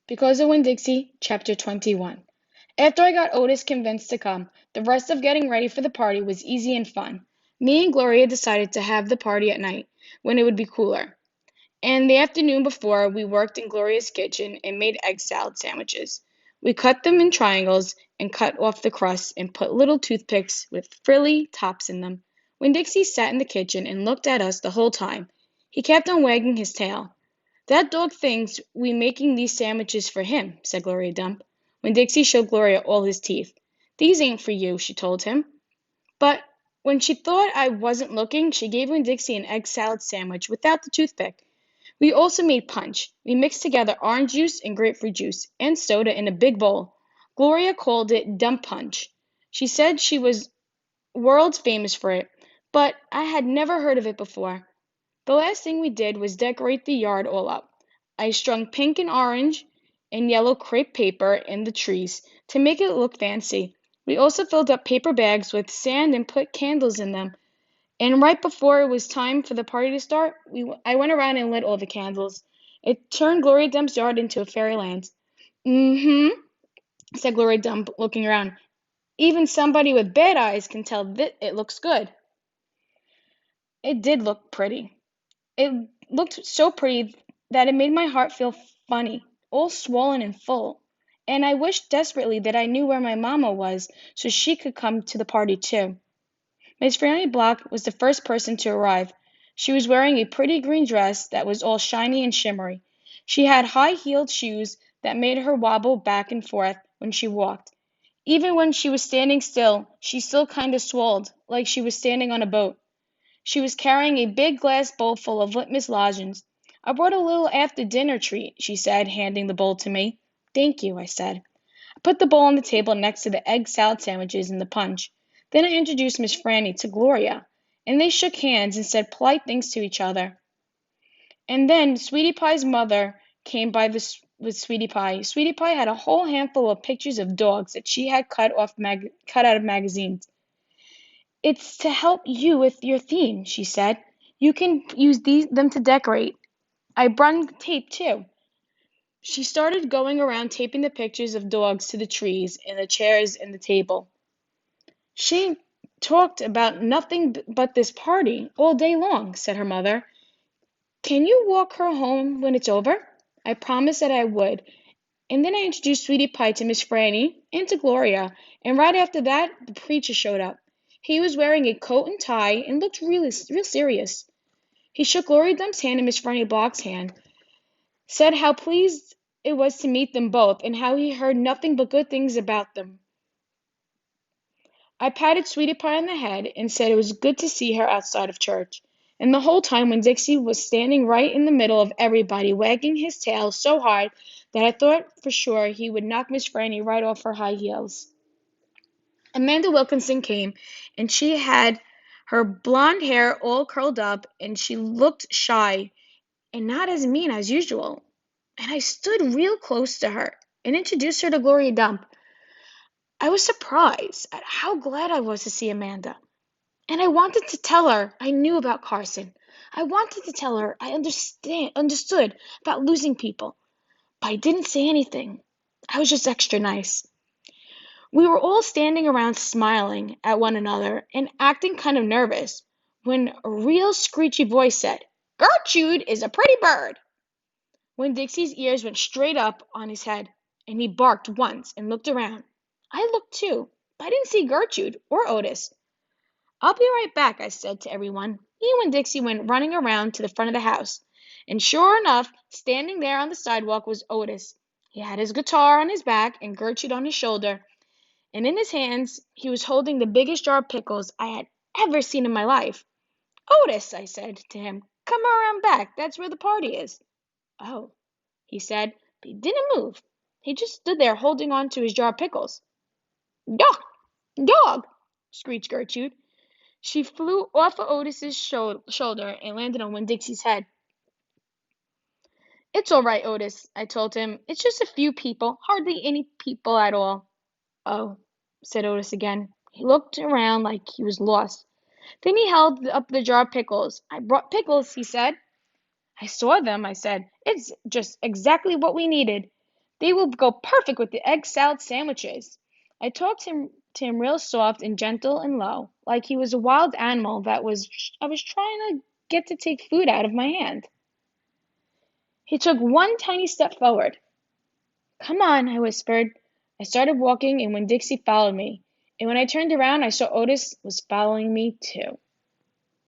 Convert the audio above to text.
Because of Winn-Dixie, Chapter 21. After I got Otis convinced to come, the rest of getting ready for the party was easy and fun. Me and Gloria decided to have the party at night, when it would be cooler. And the afternoon before, we worked in Gloria's kitchen and made egg salad sandwiches. We cut them in triangles and cut off the crust and put little toothpicks with frilly tops in them. Winn-Dixie sat in the kitchen and looked at us the whole time. He kept on wagging his tail. "That dog thinks we making these sandwiches for him," said Gloria Dump. Winn-Dixie showed Gloria all his teeth. "These ain't for you," she told him. But when she thought I wasn't looking, she gave Winn-Dixie an egg salad sandwich without the toothpick. We also made punch. We mixed together orange juice and grapefruit juice and soda in a big bowl. Gloria called it dump punch. She said she was world famous for it, but I had never heard of it before. The last thing we did was decorate the yard all up. I strung pink and orange and yellow crepe paper in the trees to make it look fancy. We also filled up paper bags with sand and put candles in them. And right before it was time for the party to start, I went around and lit all the candles. It turned Gloria Dump's yard into a fairyland. "Mm-hmm," said Gloria Dump, looking around. "Even somebody with bad eyes can tell that it looks good." It did look pretty. It looked so pretty that it made my heart feel funny, all swollen and full. And I wished desperately that I knew where my mamma was so she could come to the party too. Miss Franny Block was the first person to arrive. She was wearing a pretty green dress that was all shiny and shimmery. She had high-heeled shoes that made her wobble back and forth when she walked. Even when she was standing still, she still kind of swelled, like she was standing on a boat. She was carrying a big glass bowl full of litmus lozenges. "I brought a little after-dinner treat," she said, handing the bowl to me. "Thank you," I said. I put the bowl on the table next to the egg salad sandwiches and the punch. Then I introduced Miss Franny to Gloria, and they shook hands and said polite things to each other. And then Sweetie Pie's mother came by with Sweetie Pie. Sweetie Pie had a whole handful of pictures of dogs that she had cut out of magazines. "It's to help you with your theme," she said. "You can use them to decorate. I brung tape too." She started going around taping the pictures of dogs to the trees and the chairs and the table. "She talked about nothing but this party all day long," said her mother. "Can you walk her home when it's over?" I promised that I would, and then I introduced Sweetie Pie to Miss Franny and to Gloria, and right after that the preacher showed up. He was wearing a coat and tie and looked real serious. He shook Gloria Dump's hand and Miss Franny Block's hand, said how pleased it was to meet them both, and how he heard nothing but good things about them. I patted Sweetie Pie on the head and said it was good to see her outside of church. And the whole time Winn-Dixie was standing right in the middle of everybody, wagging his tail so hard that I thought for sure he would knock Miss Franny right off her high heels. Amanda Wilkinson came, and she had her blonde hair all curled up, and she looked shy and not as mean as usual. And I stood real close to her and introduced her to Gloria Dump. I was surprised at how glad I was to see Amanda. And I wanted to tell her I knew about Carson. I wanted to tell her I understood about losing people. But I didn't say anything. I was just extra nice. We were all standing around smiling at one another and acting kind of nervous when a real screechy voice said, "Gertrude is a pretty bird." When Dixie's ears went straight up on his head, and he barked once and looked around. I looked too, but I didn't see Gertrude or Otis. "I'll be right back," I said to everyone. He and Dixie went running around to the front of the house, and sure enough, standing there on the sidewalk was Otis. He had his guitar on his back and Gertrude on his shoulder, and in his hands he was holding the biggest jar of pickles I had ever seen in my life. "Otis," I said to him, "come around back. That's where the party is." "Oh," he said, but he didn't move. He just stood there holding on to his jar of pickles. "Dog! Dog!" screeched Gertrude. She flew off of Otis's shoulder and landed on Winn-Dixie's head. "It's all right, Otis," I told him. "It's just a few people, hardly any people at all." "Oh," said Otis again. He looked around like he was lost. Then he held up the jar of pickles. "I brought pickles," he said. "I saw them," I said. "It's just exactly what we needed." They will go perfect with the egg salad sandwiches. I talked to him real soft and gentle and low, like he was a wild animal I was trying to get to take food out of my hand. He took one tiny step forward. "Come on," I whispered. I started walking, and Winn-Dixie followed me. And when I turned around, I saw Otis was following me too.